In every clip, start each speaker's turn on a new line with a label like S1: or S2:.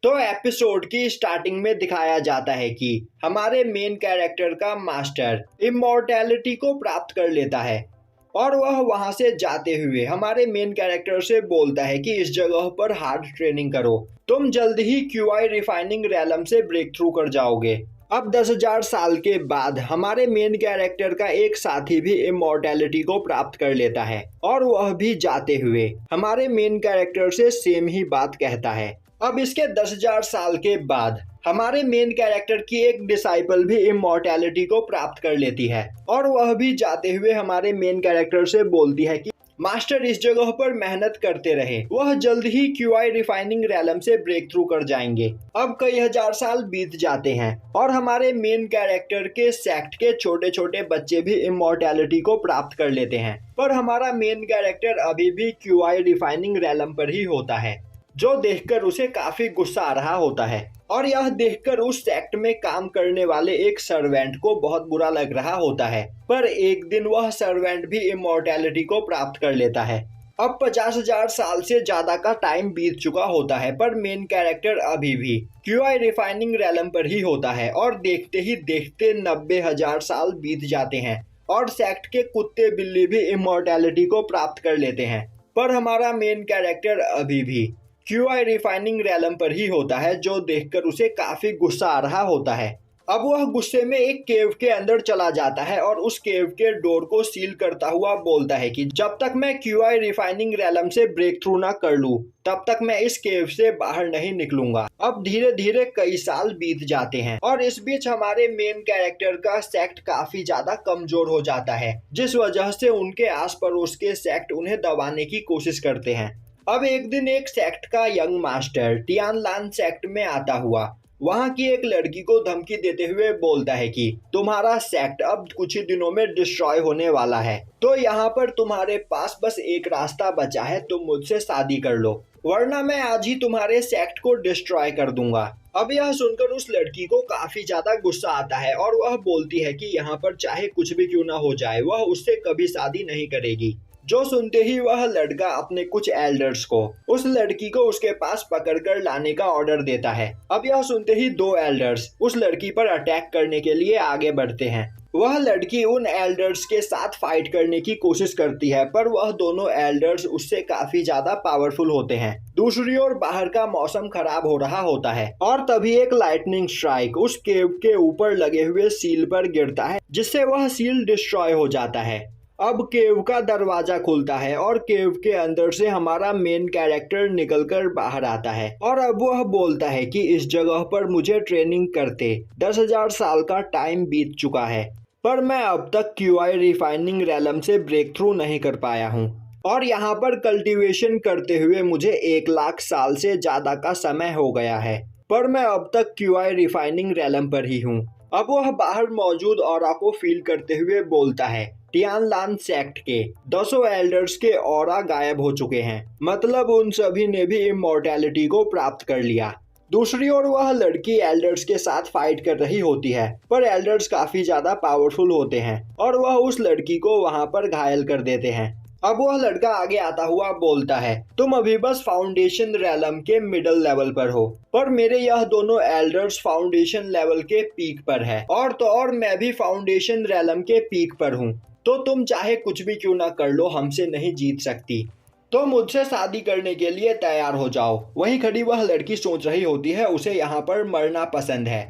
S1: तो एपिसोड की स्टार्टिंग में दिखाया जाता है कि हमारे मेन कैरेक्टर का मास्टर इमॉर्टैलिटी को प्राप्त कर लेता है और वह वहां से जाते हुए हमारे मेन कैरेक्टर से बोलता है कि इस जगह पर हार्ड ट्रेनिंग करो, तुम जल्द ही क्यूआई रिफाइनिंग रैलम से ब्रेक थ्रू कर जाओगे। अब 10,000 साल के बाद हमारे मेन कैरेक्टर का एक साथी भी इमॉर्टैलिटी को प्राप्त कर लेता है और वह भी जाते हुए हमारे मेन कैरेक्टर से सेम ही बात कहता है। अब इसके 10,000 साल के बाद हमारे मेन कैरेक्टर की एक डिसाइपल भी इमॉर्टैलिटी को प्राप्त कर लेती है और वह भी जाते हुए हमारे मेन कैरेक्टर से बोलती है कि मास्टर इस जगह पर मेहनत करते रहे, वह जल्द ही क्यूआई रिफाइनिंग रैलम से ब्रेक थ्रू कर जाएंगे। अब कई हजार साल बीत जाते हैं और हमारे मेन कैरेक्टर के सेक्ट के छोटे छोटे बच्चे भी इमॉर्टैलिटी को प्राप्त कर लेते हैं, पर हमारा मेन कैरेक्टर अभी भी क्यूआई रिफाइनिंग रैलम पर ही होता है, जो देखकर उसे काफी गुस्सा आ रहा होता है और यह देखकर उस सेक्ट में काम करने वाले एक सर्वेंट को बहुत बुरा लग रहा होता है। पर एक दिन वह सर्वेंट भी इमॉर्टैलिटी को प्राप्त कर लेता है। अब 50,000 साल से ज्यादा का टाइम बीत चुका होता है, पर मेन कैरेक्टर अभी भी क्यूआई रिफाइनिंग रैलम पर ही होता है और देखते ही देखते 90,000 साल बीत जाते हैं और सेक्ट के कुत्ते बिल्ली भी इमॉर्टैलिटी को प्राप्त कर लेते हैं, पर हमारा मेन कैरेक्टर अभी भी क्यूआई रिफाइनिंग रैलम पर ही होता है, जो देखकर उसे काफी गुस्सा आ रहा होता है। अब वह गुस्से में एक केव के अंदर चला जाता है और उस केव के डोर को सील करता हुआ बोलता है कि जब तक मैं क्यूआई रिफाइनिंग रैलम से ब्रेक थ्रू ना कर लूं, तब तक मैं इस केव से बाहर नहीं निकलूंगा। अब धीरे धीरे कई साल बीत जाते हैं और इस बीच हमारे मेन कैरेक्टर का सेक्ट काफी ज्यादा कमजोर हो जाता है, जिस वजह से उनके आस पड़ोस के सेक्ट उन्हें दबाने की कोशिश करते हैं। अब एक दिन एक सेक्ट का यंग मास्टर टियानलान सेक्ट में आता हुआ वहां की एक लड़की को धमकी देते हुए बोलता है कि तुम्हारा सेक्ट अब कुछ ही दिनों में डिस्ट्रॉय होने वाला है, तो यहाँ पर तुम्हारे पास बस एक रास्ता बचा है, तुम मुझसे शादी कर लो, वरना मैं आज ही तुम्हारे सेक्ट को डिस्ट्रॉय कर दूंगा। अब यह सुनकर उस लड़की को काफी ज्यादा गुस्सा आता है और वह बोलती है कि यहाँ पर चाहे कुछ भी क्यों ना हो जाए, वह उससे कभी शादी नहीं करेगी। जो सुनते ही वह लड़का अपने कुछ एल्डर्स को उस लड़की को उसके पास पकड़कर लाने का ऑर्डर देता है। अब यह सुनते ही दो एल्डर्स उस लड़की पर अटैक करने के लिए आगे बढ़ते हैं। वह लड़की उन एल्डर्स के साथ फाइट करने की कोशिश करती है, पर वह दोनों एल्डर्स उससे काफी ज्यादा पावरफुल होते हैं। दूसरी ओर बाहर का मौसम खराब हो रहा होता है और तभी एक लाइटनिंग स्ट्राइक उस केव के ऊपर लगे हुए सील पर गिरता है, जिससे वह सील डिस्ट्रॉय हो जाता है। अब केव का दरवाजा खुलता है और केव के अंदर से हमारा मेन कैरेक्टर निकलकर बाहर आता है और अब वह बोलता है कि इस जगह पर मुझे ट्रेनिंग करते 10,000 साल का टाइम बीत चुका है, पर मैं अब तक क्यूआई रिफाइनिंग रैलम से ब्रेक थ्रू नहीं कर पाया हूँ और यहाँ पर कल्टीवेशन करते हुए मुझे 1,00,000 साल से ज्यादा का समय हो गया है, पर मैं अब तक क्यूआई रिफाइनिंग रैलम पर ही हूँ। अब वह बाहर मौजूद ऑरा को फील करते हुए बोलता है टियानलान सेक्ट के 200 एल्डर्स के ऑरा गायब हो चुके हैं, मतलब उन सभी ने भी इमॉर्टैलिटी को प्राप्त कर लिया। दूसरी ओर वह लड़की एल्डर्स के साथ फाइट कर रही होती है, पर एल्डर्स काफी ज्यादा पावरफुल होते हैं और वह उस लड़की को वहां पर घायल कर देते हैं। अब वह लड़का आगे आता हुआ बोलता है तुम अभी बस फाउंडेशन रैलम के मिडल लेवल पर हो, पर मेरे यह दोनों एल्डर्स फाउंडेशन लेवल के पीक पर है और तो और मैं भी फाउंडेशन रैलम के पीक पर हूँ, तो तुम चाहे कुछ भी क्यों ना कर लो, हमसे नहीं जीत सकती, तो मुझसे शादी करने के लिए तैयार हो जाओ। वहीं खड़ी वह लड़की सोच रही होती है उसे यहाँ पर मरना पसंद है,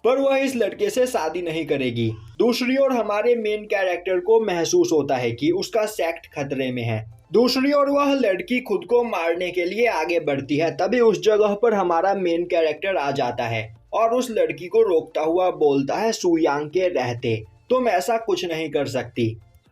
S1: पर वह इस लड़के से शादी नहीं करेगी। दूसरी ओर हमारे मेन कैरेक्टर को महसूस होता है कि उसका सेक्ट खतरे में है। दूसरी ओर वह लड़की खुद को मारने के लिए आगे बढ़ती है, तभी उस जगह पर हमारा मेन कैरेक्टर आ जाता है और उस लड़की को रोकता हुआ बोलता है सुयांग के रहते तुम ऐसा कुछ नहीं कर सकती।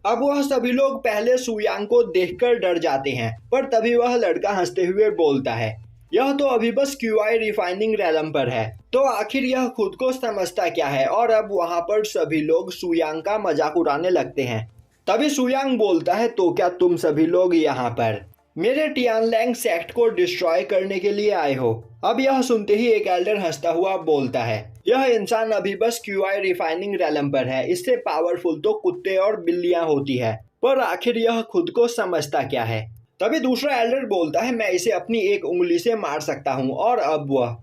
S1: अब वह सभी लोग पहले सुयांग को देखकर डर जाते हैं, पर तभी वह लड़का हंसते हुए बोलता है यह तो अभी बस क्यूआई रिफाइनिंग रैलम पर है, तो आखिर यह खुद को समझता क्या है। और अब वहां पर सभी लोग सुयांग का मजाक उड़ाने लगते हैं। तभी सुयांग बोलता है तो क्या तुम सभी लोग यहाँ पर मेरे टियानलैंग सेक्ट को डिस्ट्रॉय करने के लिए आए हो? अब यह सुनते ही एक एल्डर हंसता हुआ बोलता है यह इंसान अभी बस क्यूआई रिफाइनिंग रैलम पर है, इससे पावरफुल तो कुत्ते और बिल्लियां होती है, पर आखिर यह खुद को समझता क्या है। तभी दूसरा एल्डर बोलता है मैं इसे अपनी एक उंगली से मार सकता हूँ और अब वह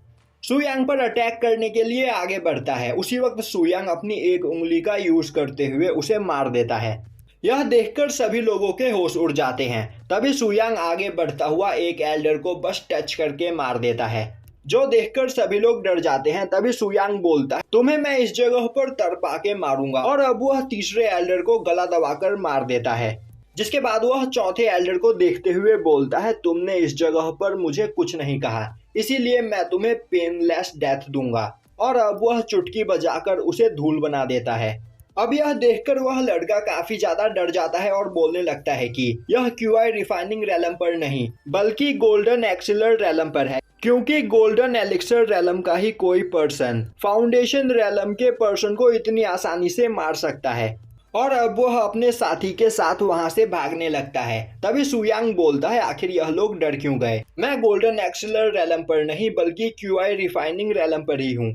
S1: सुयांग पर अटैक करने के लिए आगे बढ़ता है। उसी वक्त सुयांग अपनी एक उंगली का यूज करते हुए उसे मार देता है। यह देखकर सभी लोगों के होश उड़ जाते हैं। तभी सुयांग आगे बढ़ता हुआ एक एल्डर को बस टच करके मार देता है, जो देखकर सभी लोग डर जाते हैं। तभी सुयांग बोलता है, तुम्हें मैं इस जगह पर तड़पा के मारूंगा। और अब वह तीसरे एल्डर को गला दबाकर मार देता है, जिसके बाद वह चौथे एल्डर को देखते हुए बोलता है, तुमने इस जगह पर मुझे कुछ नहीं कहा, इसीलिए मैं तुम्हें पेनलेस डेथ दूंगा। और अब वह चुटकी बजाकर उसे धूल बना देता है। अब यह देखकर वह लड़का काफी ज्यादा डर जाता है और बोलने लगता है कि यह क्यूआई रिफाइनिंग रैलम पर नहीं बल्कि गोल्डन एक्सिलर रैलम पर है, क्योंकि गोल्डन एलिक्सर रैलम का ही कोई पर्सन फाउंडेशन रैलम के पर्सन को इतनी आसानी से मार सकता है। और अब वह अपने साथी के साथ वहां से भागने लगता है। तभी सुयांग बोलता है, आखिर यह लोग डर क्यों गए? मैं गोल्डन एक्सिलर रैलम पर नहीं बल्कि क्यूआई रिफाइनिंग रैलम पर ही हूँ।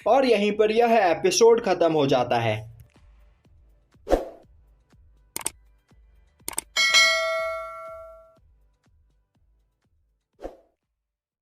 S1: और यहीं पर यह एपिसोड खत्म हो जाता है।